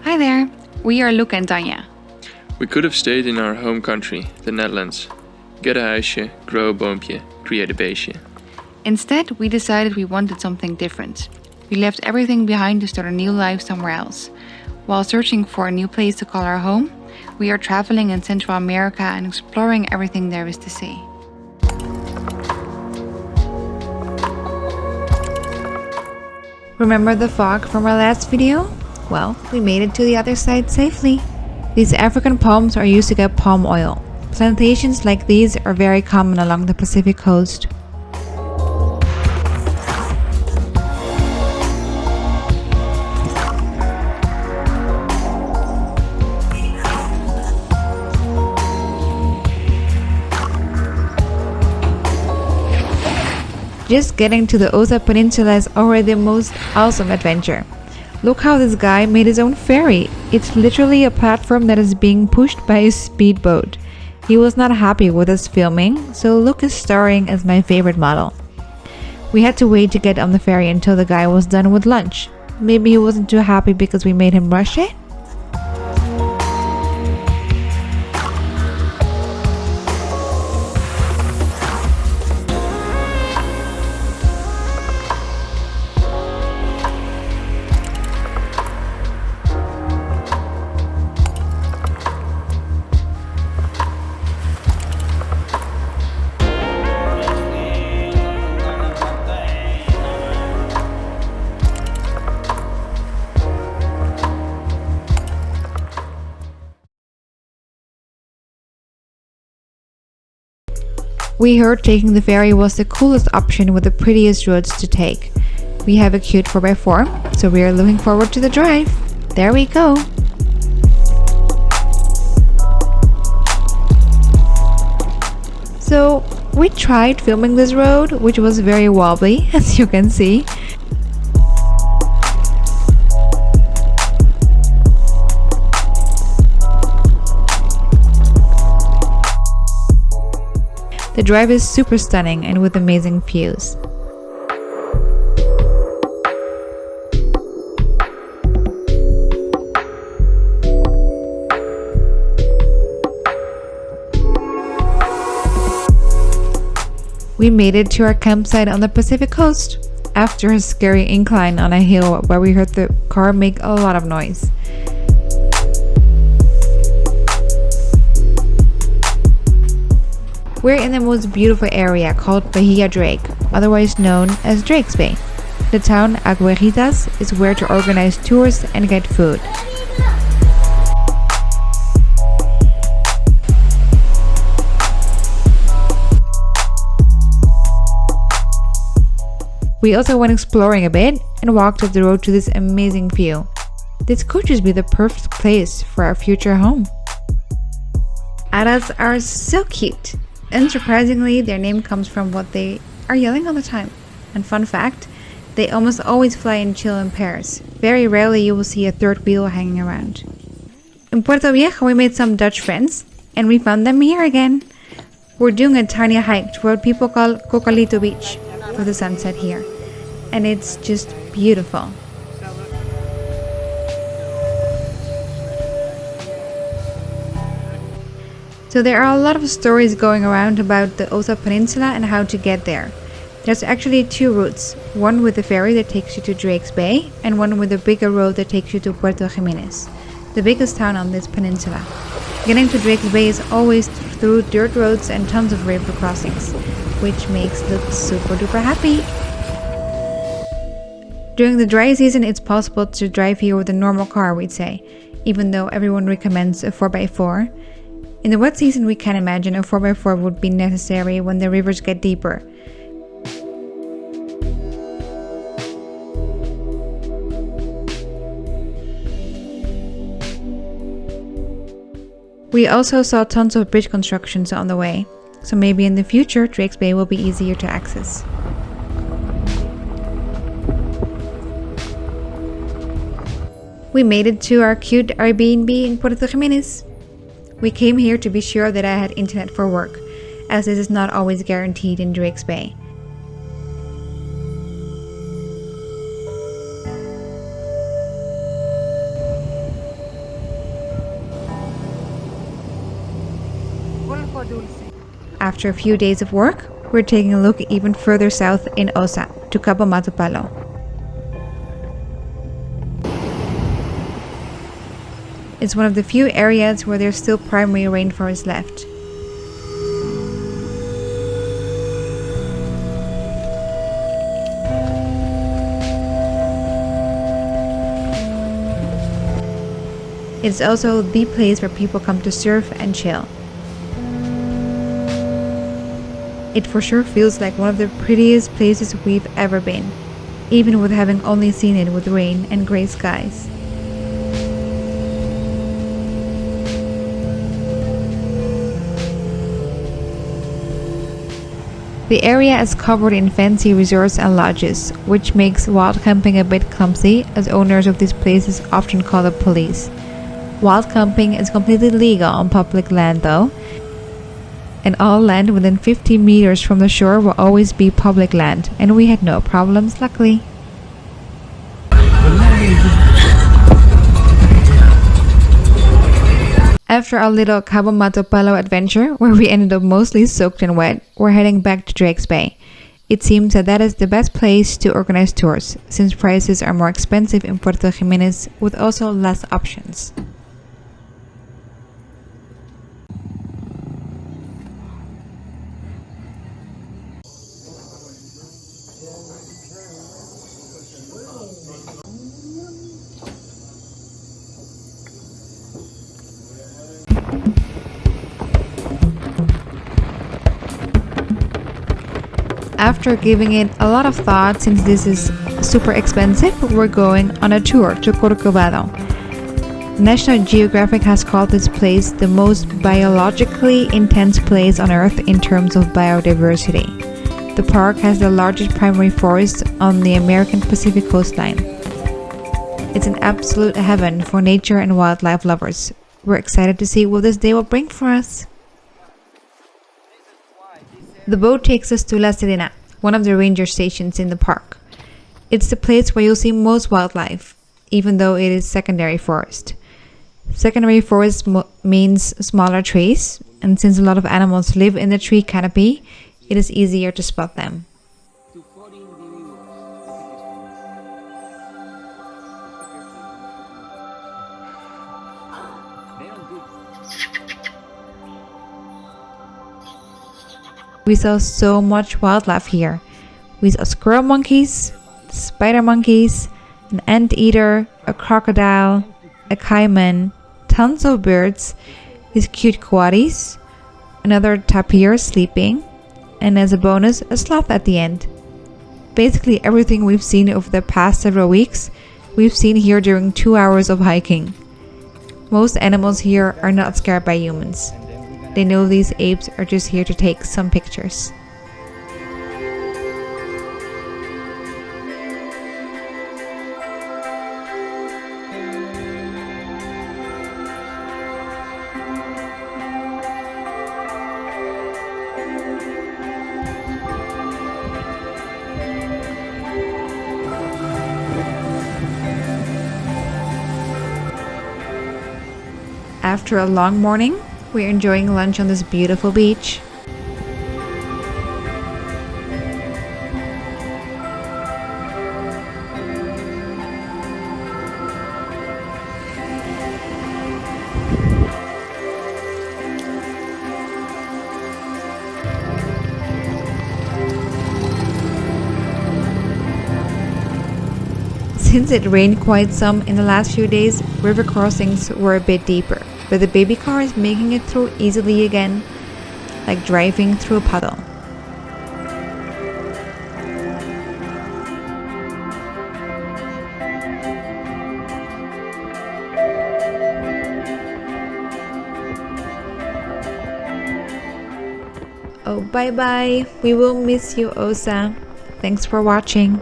Hi there, we are Luca and Tanya. We could have stayed in our home country, the Netherlands. Get a huisje, grow a boompje, create a beestje. Instead, we decided we wanted something different. We left everything behind to start a new life somewhere else. While searching for a new place to call our home, we are traveling in Central America and exploring everything there is to see. Remember the fog from our last video? Well, we made it to the other side safely. These African palms are used to get palm oil. Plantations like these are very common along the Pacific coast. Just getting to the Osa Peninsula is already the most awesome adventure. Look how this guy made his own ferry. It's literally a platform that is being pushed by a speedboat. He was not happy with us filming, so Luke is starring as my favorite model. We had to wait to get on the ferry until the guy was done with lunch. Maybe he wasn't too happy because we made him rush it? We heard taking the ferry was the coolest option with the prettiest roads to take. We have a cute 4x4, so we are looking forward to the drive. There we go! So, we tried filming this road, which was very wobbly, as you can see. The drive is super stunning and with amazing views. We made it to our campsite on the Pacific coast after a scary incline on a hill where we heard the car make a lot of noise. We're in the most beautiful area called Bahia Drake, otherwise known as Drake's Bay. The town Agueritas is where to organize tours and get food. We also went exploring a bit and walked up the road to this amazing view. This could just be the perfect place for our future home. Aras are so cute. Unsurprisingly, their name comes from what they are yelling all the time. And fun fact, they almost always fly and chill in pairs. Very rarely you will see a third wheel hanging around. In Puerto Viejo we made some Dutch friends, and we found them here again. We're doing a tiny hike to what people call Cocalito Beach for the sunset here. And it's just beautiful. So there are a lot of stories going around about the Osa Peninsula and how to get there. There's actually two routes, one with the ferry that takes you to Drake's Bay and one with a bigger road that takes you to Puerto Jimenez, the biggest town on this peninsula. Getting to Drake's Bay is always through dirt roads and tons of river crossings, which makes Luke super duper happy. During the dry season it's possible to drive here with a normal car, we'd say, even though everyone recommends a 4x4. In the wet season, we can imagine a 4x4 would be necessary when the rivers get deeper. We also saw tons of bridge constructions on the way, so maybe in the future Drake's Bay will be easier to access. We made it to our cute Airbnb in Puerto Jimenez. We came here to be sure that I had internet for work, as this is not always guaranteed in Drake's Bay. After a few days of work, we're taking a look even further south in Osa, to Cabo Matupalo. It's one of the few areas where there's still primary rainforest left. It's also the place where people come to surf and chill. It for sure feels like one of the prettiest places we've ever been, even with having only seen it with rain and gray skies. The area is covered in fancy resorts and lodges, which makes wild camping a bit clumsy, as owners of these places often call the police. Wild camping is completely legal on public land though, and all land within 50 meters from the shore will always be public land, and we had no problems, luckily. After our little Cabo Matupalo adventure, where we ended up mostly soaked and wet, we're heading back to Drake's Bay. It seems that is the best place to organize tours, since prices are more expensive in Puerto Jimenez, with also less options. After giving it a lot of thought, since this is super expensive, we're going on a tour to Corcovado. National Geographic has called this place the most biologically intense place on Earth in terms of biodiversity. The park has the largest primary forest on the American Pacific coastline. It's an absolute heaven for nature and wildlife lovers. We're excited to see what this day will bring for us. The boat takes us to La Serena, one of the ranger stations in the park. It's the place where you'll see most wildlife, even though it is secondary forest. Secondary forest means smaller trees, and since a lot of animals live in the tree canopy, it is easier to spot them. We saw so much wildlife here. We saw squirrel monkeys, spider monkeys, an anteater, a crocodile, a caiman, tons of birds, these cute coatis, another tapir sleeping, and as a bonus, a sloth at the end. Basically everything we've seen over the past several weeks, we've seen here during 2 hours of hiking. Most animals here are not scared by humans. They know these apes are just here to take some pictures. After a long morning, we're enjoying lunch on this beautiful beach. Since it rained quite some in the last few days, river crossings were a bit deeper, but the baby car is making it through easily again, like driving through a puddle. Oh, bye bye. We will miss you, Osa. Thanks for watching.